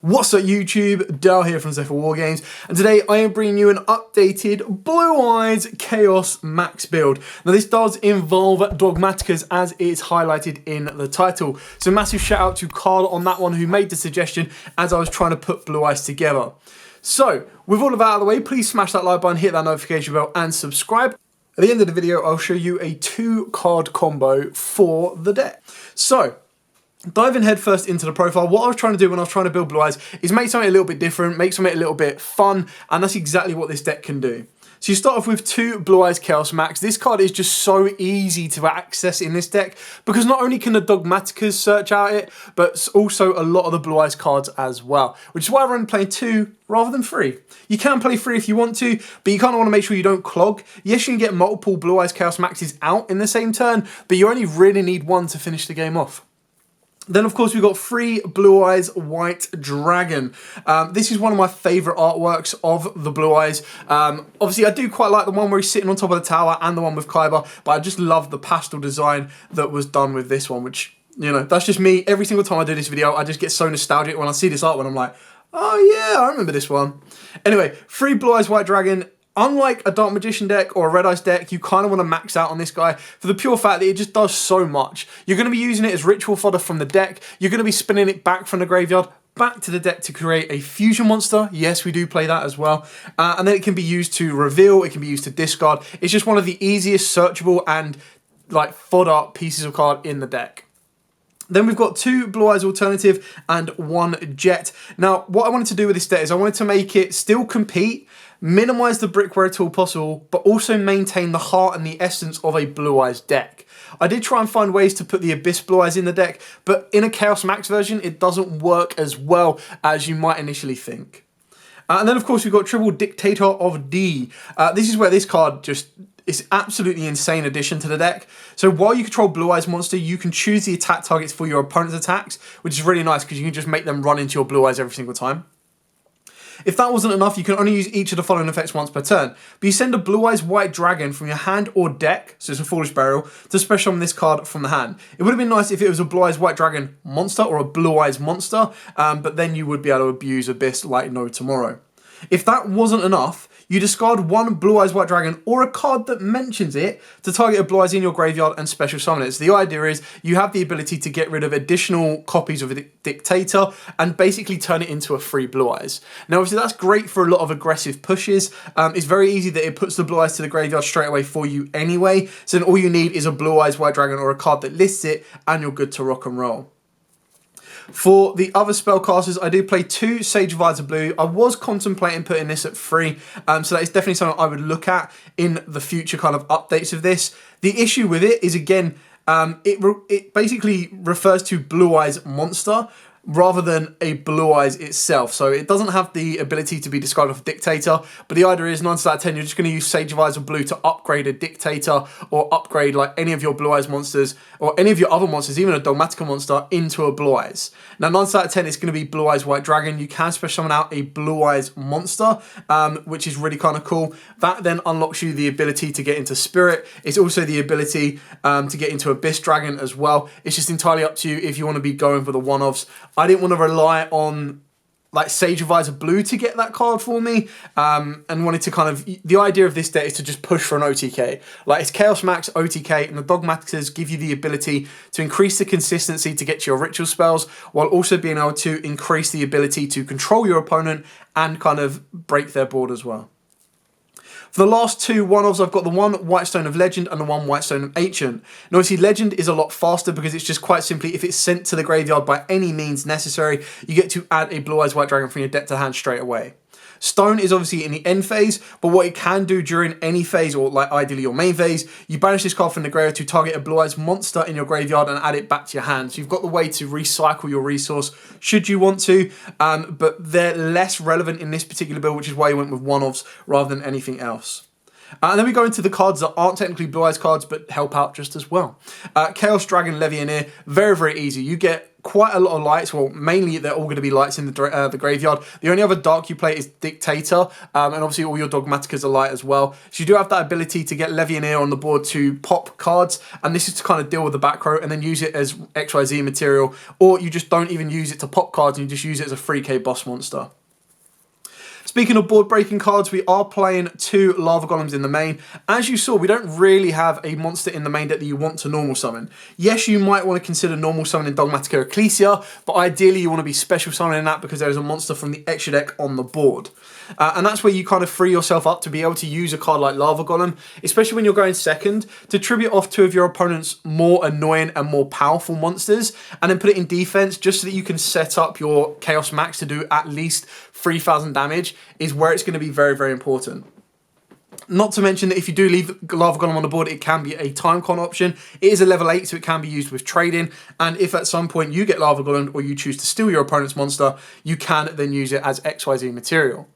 What's up YouTube, Dale here from Zephyr Wargames, and today I am bringing you an updated Blue Eyes Chaos Max build. Now this does involve Dogmatikas as it's highlighted in the title, so massive shout out to Carl on that one who made the suggestion as I was trying to put Blue Eyes together. So, with all of that out of the way, please smash that like button, hit that notification bell and subscribe. At the end of the video I'll show you a 2-card combo for the deck. So, diving headfirst into the profile, what I was trying to do when I was trying to build Blue Eyes is make something a little bit different, make something a little bit fun, and that's exactly what this deck can do. So you start off with 2 Blue Eyes Chaos Max. This card is just so easy to access in this deck because not only can the Dogmatikas search out it, but also a lot of the Blue Eyes cards as well, which is why I'm playing 2 rather than 3. You can play 3 if you want to, but you kind of want to make sure you don't clog. Yes, you can get multiple Blue Eyes Chaos Maxes out in the same turn, but you only really need 1 to finish the game off. Then, of course, we've got 3 Blue Eyes White Dragon. This is one of my favourite artworks of the Blue Eyes. Obviously, I do quite like the one where he's sitting on top of the tower and the one with Kaiba, but I just love the pastel design that was done with this one, which, you know, that's just me. Every single time I do this video, I just get so nostalgic when I see this artwork. I'm like, oh yeah, I remember this one. Anyway, 3 Blue Eyes White Dragon. Unlike a Dark Magician deck or a Red Eyes deck, you kind of want to max out on this guy for the pure fact that it just does so much. You're going to be using it as ritual fodder from the deck. You're going to be spinning it back from the graveyard back to the deck to create a fusion monster. Yes, we do play that as well. And then it can be used to reveal, it can be used to discard. It's just one of the easiest searchable and like fodder pieces of card in the deck. Then we've got 2 Blue Eyes Alternative and 1 Jet. Now, what I wanted to do with this deck is I wanted to make it still compete, minimize the brick where at all possible, but also maintain the heart and the essence of a Blue Eyes deck. I did try and find ways to put the Abyss Blue Eyes in the deck, but in a Chaos Max version, it doesn't work as well as you might initially think. And then, of course, we've got Triple Dictator of D. This is where this card just is absolutely insane addition to the deck. So while you control Blue Eyes monster, you can choose the attack targets for your opponent's attacks, which is really nice because you can just make them run into your Blue Eyes every single time. If that wasn't enough, you can only use each of the following effects once per turn. But you send a Blue Eyes White Dragon from your hand or deck, so it's a Foolish Burial, to special summon this card from the hand. It would have been nice if it was a Blue Eyes White Dragon monster or a Blue Eyes monster, but then you would be able to abuse Abyss like no tomorrow. If that wasn't enough, you discard 1 Blue Eyes White Dragon or a card that mentions it to target a Blue Eyes in your graveyard and special summon it. So the idea is you have the ability to get rid of additional copies of a Dictator and basically turn it into a free Blue Eyes. Now obviously that's great for a lot of aggressive pushes. It's very easy that it puts the Blue Eyes to the graveyard straight away for you anyway. So then all you need is a Blue Eyes White Dragon or a card that lists it and you're good to rock and roll. For the other spellcasters, I do play 2 Sage Advisor Blue. I was contemplating putting this at 3, so that is definitely something I would look at in the future kind of updates of this. The issue with it is, again, it basically refers to Blue Eyes monster rather than a Blue Eyes itself. So it doesn't have the ability to be discarded off a Dictator, but the idea is 9 out of 10, you're just going to use Sage Advisor Blue to upgrade a Dictator or upgrade like any of your Blue Eyes monsters or any of your other monsters, even a Dogmatika monster, into a Blue Eyes. Now 9 out of 10 it's going to be Blue Eyes White Dragon. You can special summon out a Blue Eyes monster, which is really kind of cool. That then unlocks you the ability to get into Spirit. It's also the ability to get into Abyss Dragon as well. It's just entirely up to you if you want to be going for the one-offs. I didn't want to rely on like Sage Advisor Blue to get that card for me, and wanted to kind of, the idea of this deck is to just push for an OTK. Like it's Chaos Max OTK, and the Dogmatikas give you the ability to increase the consistency to get your ritual spells, while also being able to increase the ability to control your opponent and kind of break their board as well. For the last 2 one-offs, I've got the 1 White Stone of Legend and the 1 White Stone of Ancient. Now obviously Legend is a lot faster because it's just quite simply, if it's sent to the graveyard by any means necessary, you get to add a Blue Eyes White Dragon from your deck to hand straight away. Stone is obviously in the end phase, but what it can do during any phase, or like ideally your main phase, you banish this card from the graveyard to target a Blue Eyes monster in your graveyard and add it back to your hand. So you've got the way to recycle your resource should you want to, but they're less relevant in this particular build, which is why you went with one-offs rather than anything else. And then we go into the cards that aren't technically Blue Eyes cards, but help out just as well. Chaos Dragon Legionnaire, very, very easy. You get quite a lot of lights. Well, mainly they're all going to be lights in the graveyard. The only other dark you play is Dictator, and obviously all your Dogmatikas are light as well. So you do have that ability to get Legionnaire on the board to pop cards, and this is to kind of deal with the back row and then use it as XYZ material, or you just don't even use it to pop cards and you just use it as a 3k boss monster. Speaking of board breaking cards, we are playing 2 Lava Golems in the main. As you saw, we don't really have a monster in the main deck that you want to normal summon. Yes, you might want to consider normal summoning Dogmatika Ecclesia, but ideally you want to be special summoning that because there is a monster from the extra deck on the board. And that's where you kind of free yourself up to be able to use a card like Lava Golem, especially when you're going second, to tribute off 2 of your opponent's more annoying and more powerful monsters, and then put it in defense just so that you can set up your Chaos Max to do at least 3,000 damage, is where it's going to be very, very important. Not to mention that if you do leave Lava Golem on the board, it can be a time con option. It is a level 8, so it can be used with trading. And if at some point you get Lava Golem or you choose to steal your opponent's monster, you can then use it as XYZ material.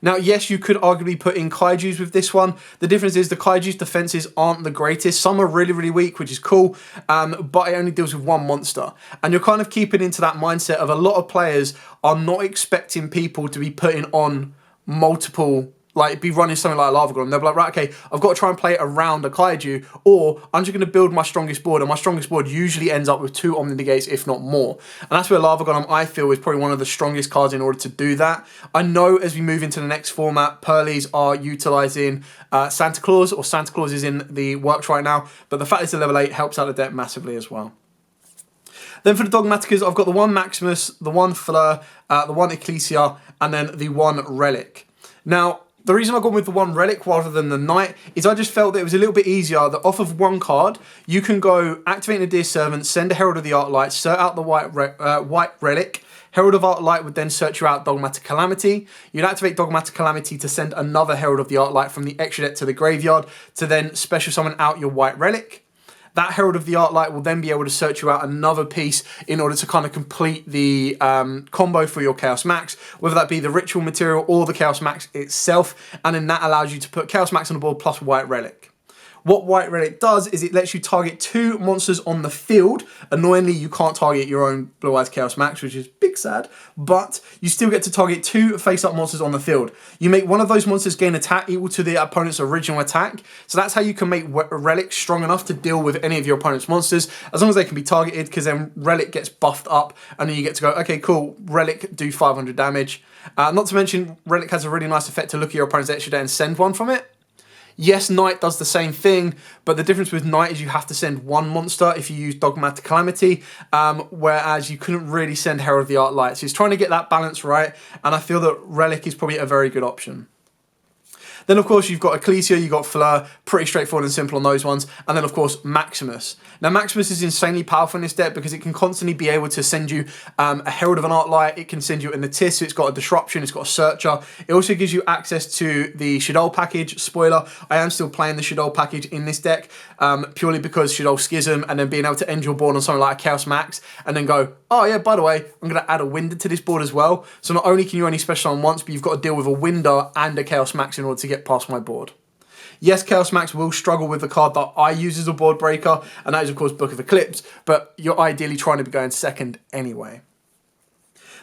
Now, yes, you could arguably put in Kaijus with this one. The difference is the Kaiju's defenses aren't the greatest. Some are really, really weak, which is cool, but it only deals with 1 monster. And you're kind of keeping into that mindset of a lot of players are not expecting people to be putting on multiple, like be running something like a Lava Golem. They'll be like, right, okay, I've got to try and play it around a Kaiju, or I'm just going to build my strongest board, and my strongest board usually ends up with 2 Omni Negates, if not more. And that's where Lava Golem, I feel, is probably one of the strongest cards in order to do that. I know as we move into the next format, Pearlies are utilising Santa Claus, or Santa Claus is in the works right now, but the fact it's a level 8 helps out the deck massively as well. Then for the Dogmatikas, I've got the 1 Maximus, the 1 Fleur, the 1 Ecclesia, and then the 1 Relic. Now, the reason I've gone with the 1 Relic rather than the Knight is I just felt that it was a little bit easier that off of 1 card, you can go activate the Dear Servant, send a Herald of the Arclight, search out the white Relic. Herald of Arclight would then search you out Dogmatic Calamity. You'd activate Dogmatic Calamity to send another Herald of the Arclight from the extra deck to the graveyard to then special summon out your white Relic. That Herald of the Arclight will then be able to search you out another piece in order to kind of complete the combo for your Chaos Max, whether that be the Ritual material or the Chaos Max itself, and then that allows you to put Chaos Max on the board plus White Relic. What White Relic does is it lets you target 2 monsters on the field. Annoyingly, you can't target your own Blue Eyes Chaos Max, which is big sad, but you still get to target 2 face-up monsters on the field. You make one of those monsters gain attack equal to the opponent's original attack, so that's how you can make Relic strong enough to deal with any of your opponent's monsters, as long as they can be targeted, because then Relic gets buffed up, and then you get to go, okay, cool, Relic, do 500 damage. Not to mention, Relic has a really nice effect to look at your opponent's extra day and send one from it. Yes, Knight does the same thing, but the difference with Knight is you have to send 1 monster if you use Dogmatic Calamity, whereas you couldn't really send Herald of the Arclight. So he's trying to get that balance right, and I feel that Relic is probably a very good option. Then, of course, you've got Ecclesia, you've got Fleur, pretty straightforward and simple on those ones. And then, of course, Maximus. Now, Maximus is insanely powerful in this deck because it can constantly be able to send you a Herald of an Arclight. It can send you an Atis, so it's got a Disruption, it's got a Searcher. It also gives you access to the Shadol package. Spoiler, I am still playing the Shadol package in this deck, purely because Shadol Schism, and then being able to end your board on something like a Chaos Max, and then go, oh yeah, by the way, I'm going to add a Winder to this board as well. So not only can you only special on once, but you've got to deal with a Winder and a Chaos Max in order to get past my board. Yes, Chaos Max will struggle with the card that I use as a board breaker, and that is, of course, Book of Eclipse, but you're ideally trying to be going second anyway.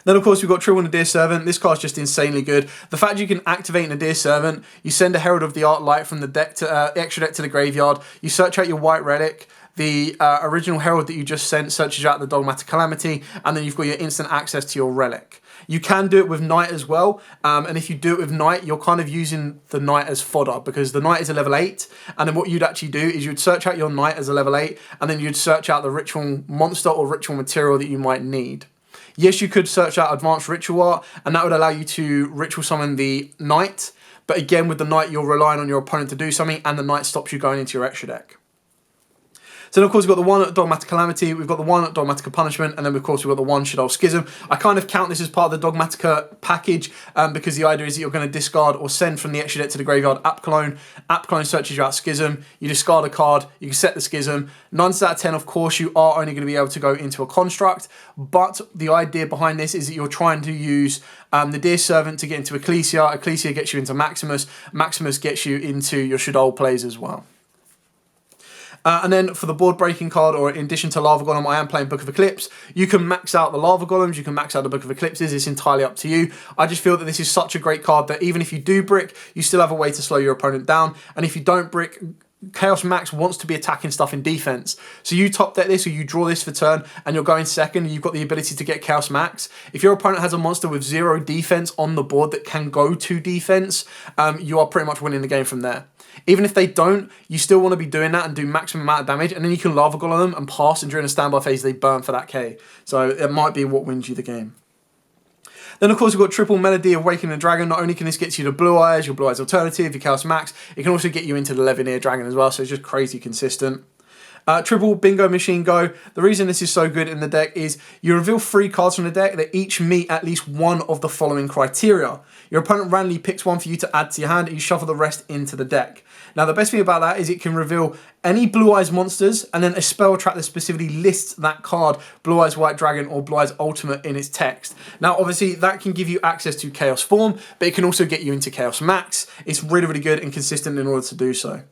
Then, of course, we've got Trill Nadir Servant. This card's just insanely good. The fact you can activate Nadir Servant, you send a Herald of the Arclight from the deck to extra deck to the graveyard, you search out your White Relic, the original Herald that you just sent searches out the Dogmatic Calamity, and then you've got your instant access to your Relic. You can do it with Knight as well, and if you do it with Knight, you're kind of using the Knight as fodder, because the Knight is a level 8, and then what you'd actually do is you'd search out your Knight as a level 8, and then you'd search out the Ritual monster or Ritual material that you might need. Yes, you could search out Advanced Ritual Art, and that would allow you to Ritual Summon the Knight, but again, with the Knight, you're relying on your opponent to do something, and the Knight stops you going into your extra deck. So then, of course, we've got the one Dogmatic Calamity, we've got the one Dogmatica Punishment, and then, of course, we've got the one Shadow's Schism. I kind of count this as part of the Dogmatica package because the idea is that you're going to discard or send from the extra deck to the graveyard App Clone. App Clone searches you out Schism. You discard a card, you can set the Schism. 9 out of 10, of course, you are only going to be able to go into a construct, but the idea behind this is that you're trying to use the Dear Servant to get into Ecclesia. Ecclesia gets you into Maximus. Maximus gets you into your Shadow's plays as well. And then for the board breaking card, or in addition to Lava Golem, I am playing Book of Eclipse. You can max out the Lava Golems, you can max out the Book of Eclipses, it's entirely up to you. I just feel that this is such a great card that even if you do brick, you still have a way to slow your opponent down. And if you don't brick, Chaos Max wants to be attacking stuff in defense. So you top deck this, or you draw this for turn, and you're going second, and you've got the ability to get Chaos Max. If your opponent has a monster with 0 defense on the board that can go to defense, you are pretty much winning the game from there. Even if they don't, you still want to be doing that and do maximum amount of damage, and then you can Lava Golem them and pass, and during a standby phase they burn for that K. So it might be what wins you the game. Then, of course, we've got triple Melody of Awakening Dragon. Not only can this get you to Blue Eyes, your Blue Eyes Alternative, your Chaos Max, it can also get you into the Levineer Dragon as well, so it's just crazy consistent. Triple Bingo Machine Go. The reason this is so good in the deck is you reveal 3 cards from the deck that each meet at least one of the following criteria. Your opponent randomly picks one for you to add to your hand, and you shuffle the rest into the deck. Now, the best thing about that is it can reveal any Blue Eyes monsters, and then a spell track that specifically lists that card, Blue Eyes White Dragon or Blue Eyes Ultimate, in its text. Now, obviously, that can give you access to Chaos Form, but it can also get you into Chaos Max. It's really, really good and consistent in order to do so.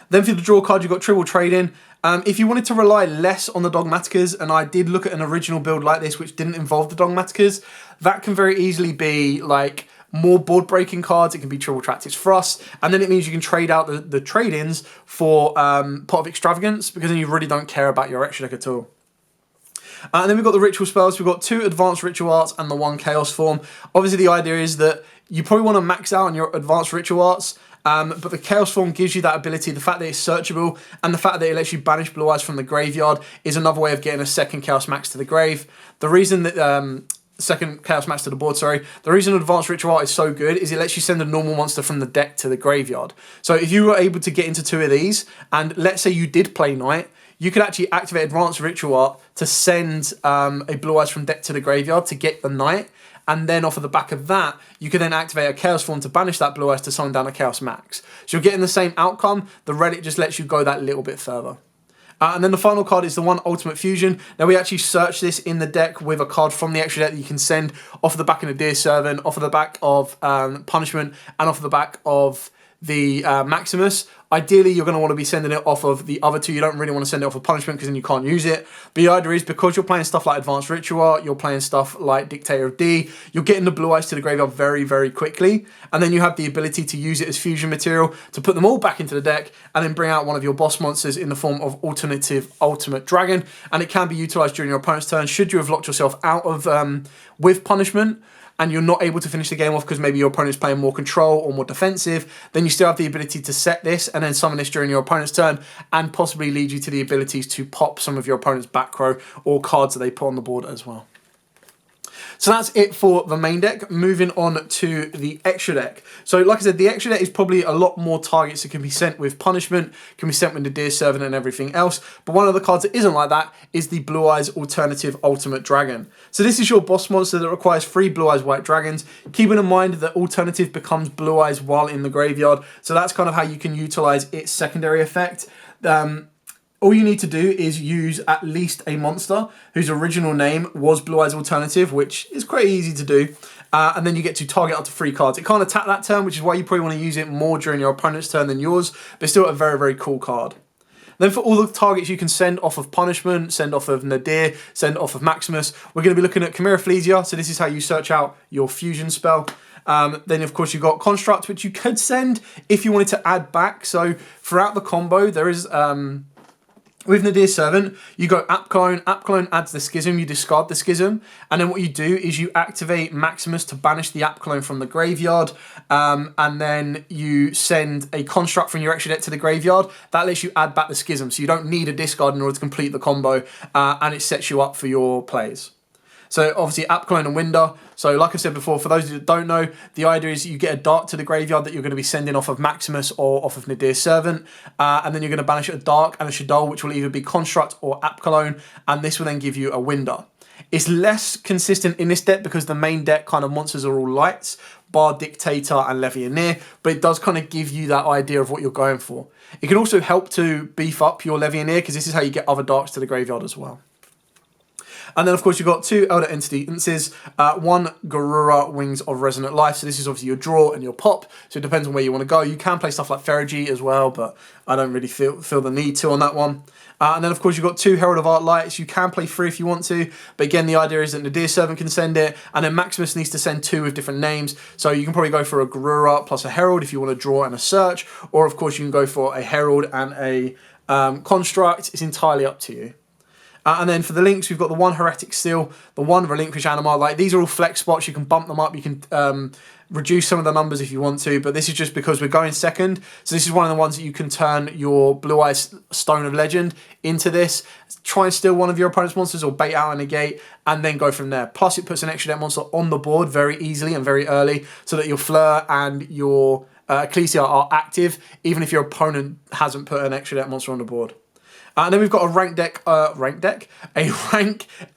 Then for the draw card, you've got Triple Trade-In. If you wanted to rely less on the Dogmatikas, and I did look at an original build like this which didn't involve the Dogmatikas, that can very easily be like more board breaking cards. It can be Triple Tactics Thrust, and then it means you can trade out the trade-ins for Pot of Extravagance, because then you really don't care about your extra deck at all. And then we've got the ritual spells. We've got 2 advanced ritual arts and the 1 chaos form. Obviously, the idea is that you probably want to max out on your advanced ritual arts, but the Chaos Form gives you that ability. The fact that it's searchable and the fact that it lets you banish Blue Eyes from the graveyard is another way of getting a second Chaos Max to the grave. The reason that second Chaos Max to the board, sorry. The reason Advanced Ritual Art is so good is it lets you send a normal monster from the deck to the graveyard. So if you were able to get into 2 of these, and let's say you did play Knight, you could actually activate Advanced Ritual Art to send a Blue Eyes from deck to the graveyard to get the Knight. And then off of the back of that, you can then activate a Chaos Form to banish that Blue Eyes to summon down a Chaos Max. So you're getting the same outcome. The Relic just lets you go that little bit further. And then the final card is the 1 Ultimate Fusion. Now, we actually search this in the deck with a card from the extra deck that you can send off of the back of the Dear Servant, off of the back of Punishment, and off of the back of the Maximus. Ideally, you're going to want to be sending it off of the other 2. You don't really want to send it off of Punishment because then you can't use it. But the idea is because you're playing stuff like Advanced Ritual Art, you're playing stuff like Dictator of D, you're getting the Blue Eyes to the graveyard very, very quickly. And then you have the ability to use it as fusion material to put them all back into the deck and then bring out one of your boss monsters in the form of Alternative Ultimate Dragon. And it can be utilized during your opponent's turn should you have locked yourself out of with Punishment, and you're not able to finish the game off because maybe your opponent's playing more control or more defensive, then you still have the ability to set this and then summon this during your opponent's turn and possibly lead you to the abilities to pop some of your opponent's back row or cards that they put on the board as well. So that's it for the main deck. Moving on to the extra deck. So like I said, the extra deck is probably a lot more targets that can be sent with Punishment, can be sent with the Dear Servant and everything else. But one of the cards that isn't like that is the Blue Eyes Alternative Ultimate Dragon. So this is your boss monster that requires 3 Blue Eyes White Dragons. Keeping in mind that Alternative becomes Blue Eyes while in the graveyard. So that's kind of how you can utilize its secondary effect. All you need to do is use at least a monster whose original name was Blue Eyes Alternative, which is quite easy to do. And then you get to target up to 3 cards. It can't attack that turn, which is why you probably want to use it more during your opponent's turn than yours, but still a very, very cool card. Then for all the targets you can send off of Punishment, send off of Nadir, send off of Maximus, we're going to be looking at Chimera Phlesia. So this is how you search out your fusion spell. Then, of course, you've got Construct, which you could send if you wanted to add back. So throughout the combo, there is... with Nadir Servant, you go App Clone. App Clone adds the Schism, you discard the Schism, and then what you do is you activate Maximus to banish the App Clone from the graveyard, and then you send a Construct from your extra deck to the graveyard. That lets you add back the Schism, so you don't need a discard in order to complete the combo, and it sets you up for your plays. So obviously app clone and winder. So like I said before, for those that don't know, the idea is you get a dark to the graveyard that you're going to be sending off of Maximus or off of Nadir's Servant, and then you're going to banish a dark and a Shaddoll, which will either be construct or app clone, and this will then give you a winder. It's less consistent in this deck because the main deck kind of monsters are all lights, bar Dictator and Levianeer, but it does kind of give you that idea of what you're going for. It can also help to beef up your Levianeer because this is how you get other darks to the graveyard as well. And then, of course, you've got 2 Elder Entity instances, 1 Garura Wings of Resonant Life. So this is obviously your draw and your pop. So it depends on where you want to go. You can play stuff like Ferrogy as well, but I don't really feel the need to on that one. And then, of course, you've got 2 Herald of Art Lights. You can play 3 if you want to. But again, the idea is that Nadir's Servant can send it. And then Maximus needs to send 2 with different names. So you can probably go for a Garura plus a Herald if you want to draw and a search. Or, of course, you can go for a Herald and a Construct. It's entirely up to you. And then for the links, we've got the 1 Heretic Seal, the 1 Relinquish Animal. Like, these are all flex spots. You can bump them up. You can reduce some of the numbers if you want to. But this is just because we're going second. So this is one of the ones that you can turn your Blue Eyes Stone of Legend into this. Try and steal one of your opponent's monsters or bait out a negate and then go from there. Plus, it puts an extra deck monster on the board very easily and very early so that your Fleur and your Ecclesia are active, even if your opponent hasn't put an extra deck monster on the board. And then we've got a rank 8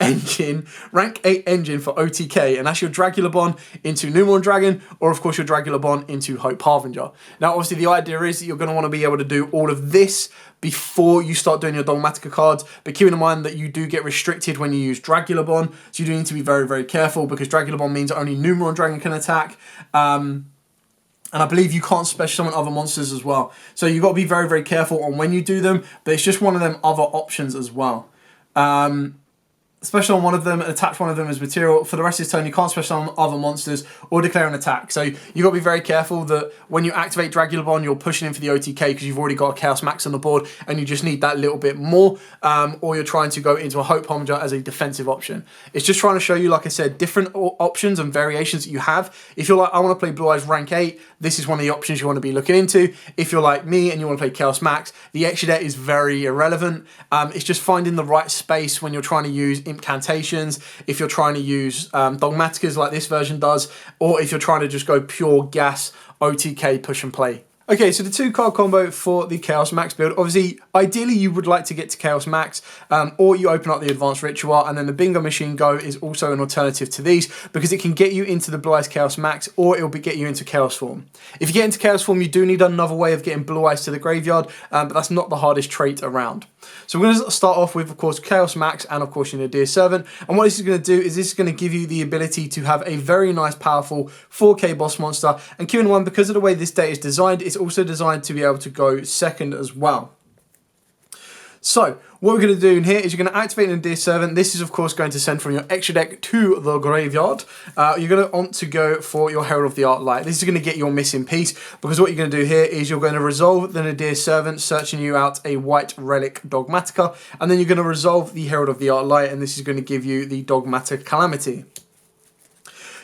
engine for OTK, and that's your Dragula Bond into Numeron Dragon, or of course your Dragula Bond into Hope Harbinger. Now obviously the idea is that you're going to want to be able to do all of this before you start doing your Dogmatika cards, but keep in mind that you do get restricted when you use Dragula Bond, so you do need to be very, very careful because Dragula Bond means only Numeron Dragon can attack. And I believe you can't special summon other monsters as well. So you've got to be very, very careful on when you do them. But it's just one of them other options as well. Special on one of them, attach one of them as material. For the rest of this turn, you can't special on other monsters or declare an attack. So you've got to be very careful that when you activate Dragula Bond, you're pushing in for the OTK because you've already got a Chaos Max on the board and you just need that little bit more. Or you're trying to go into a Hope Harbinger as a defensive option. It's just trying to show you, like I said, different options and variations that you have. If you're like, I want to play Blue Eyes rank 8, this is one of the options you want to be looking into. If you're like me and you want to play Chaos Max, the extra deck is very irrelevant. It's just finding the right space when you're trying to use incantations, if you're trying to use Dogmatikas like this version does, or if you're trying to just go pure gas OTK push and play. Okay, so the 2-card combo for the Chaos Max build. Obviously, ideally you would like to get to Chaos Max, or you open up the Advanced Ritual, and then the Bingo Machine Go is also an alternative to these, because it can get you into the Blue Eyes Chaos Max, or it will get you into Chaos Form. If you get into Chaos Form, you do need another way of getting Blue Eyes to the graveyard, but that's not the hardest trait around. So we're going to start off with, of course, Chaos Max and, of course, your Nadir's Servant. And what this is going to do is this is going to give you the ability to have a very nice, powerful 4K boss monster. And keep in mind, because of the way this deck is designed, it's also designed to be able to go second as well. So, what we're going to do in here is you're going to activate an Nadir's Servant. This is, of course, going to send from your extra deck to the graveyard. You're going to want to go for your Herald of the Art Light. This is going to get your missing piece, because what you're going to do here is you're going to resolve the Nadir's Servant, searching you out a white relic Dogmatika, and then you're going to resolve the Herald of the Art Light, and this is going to give you the Dogmatic Calamity.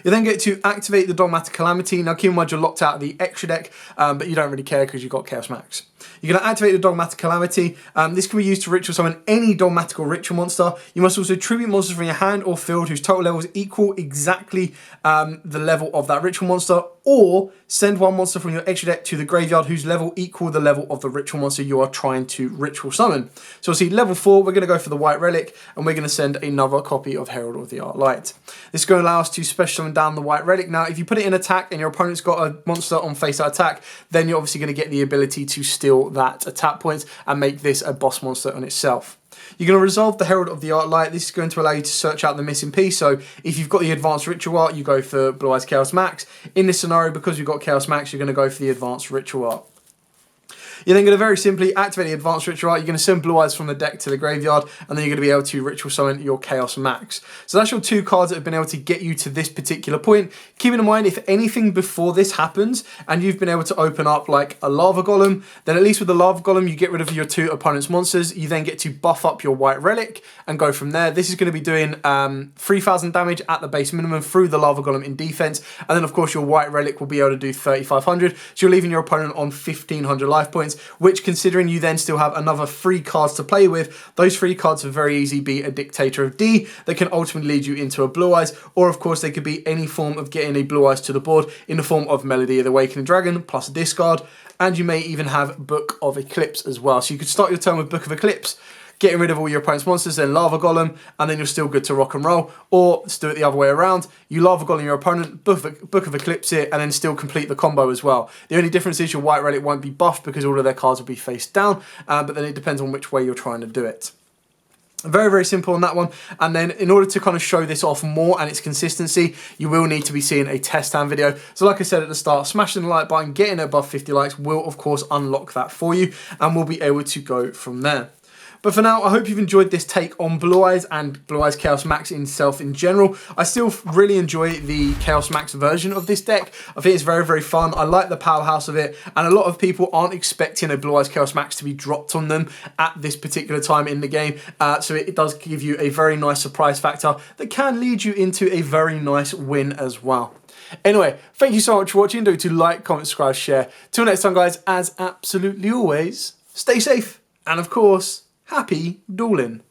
You then get to activate the Dogmatic Calamity. Now, keep in mind you're locked out of the extra deck, but you don't really care because you've got Chaos Max. You're going to activate the Dogmatic Calamity. This can be used to ritual summon any Dogmatic or ritual monster. You must also tribute monsters from your hand or field whose total levels equal exactly the level of that ritual monster, or send one monster from your extra deck to the graveyard whose level equal the level of the ritual monster you are trying to ritual summon. So see, level 4, we're going to go for the white relic, and we're going to send another copy of Herald of the Art Light. This is going to allow us to special summon down the white relic. Now, if you put it in attack and your opponent's got a monster on face out attack, then you're obviously going to get the ability to steal that attack point and make this a boss monster on itself. You're going to resolve the Herald of the Art Light. This is going to allow you to search out the missing piece. So if you've got the Advanced Ritual Art, you go for Blue Eyes Chaos Max. In this scenario, because we've got Chaos Max, you're going to go for the Advanced Ritual Art. You're then going to very simply activate the Advanced Ritual Art. You're going to send Blue Eyes from the deck to the graveyard, and then you're going to be able to ritual summon your Chaos Max. So that's your 2 cards that have been able to get you to this particular point. Keeping in mind, if anything before this happens, and you've been able to open up like a Lava Golem, then at least with the Lava Golem, you get rid of your 2 opponent's monsters. You then get to buff up your White Relic and go from there. This is going to be doing 3,000 damage at the base minimum through the Lava Golem in defense. And then, of course, your White Relic will be able to do 3,500. So you're leaving your opponent on 1,500 life points. points, which, considering you then still have another 3 cards to play with, those 3 cards are very easy be a Dictator of D that can ultimately lead you into a Blue Eyes, or of course they could be any form of getting a Blue Eyes to the board in the form of Melody of the Awakening Dragon plus a discard, and you may even have Book of Eclipse as well. So you could start your turn with Book of Eclipse, getting rid of all your opponent's monsters, then Lava Golem, and then you're still good to rock and roll. Or let's do it the other way around. You Lava Golem your opponent, Book of Eclipse it, and then still complete the combo as well. The only difference is your White Relic won't be buffed because all of their cards will be face down, but then it depends on which way you're trying to do it. Very, very simple on that one. And then in order to kind of show this off more and its consistency, you will need to be seeing a test hand video. So like I said at the start, smashing the like button, getting it above 50 likes will of course unlock that for you, and we'll be able to go from there. But for now, I hope you've enjoyed this take on Blue Eyes and Blue Eyes Chaos Max itself in general. I still really enjoy the Chaos Max version of this deck. I think it's very, very fun. I like the powerhouse of it, and a lot of people aren't expecting a Blue Eyes Chaos Max to be dropped on them at this particular time in the game. So it does give you a very nice surprise factor that can lead you into a very nice win as well. Anyway, thank you so much for watching. Don't forget to like, comment, subscribe, share. Till next time, guys, as absolutely always, stay safe. And of course, happy dueling.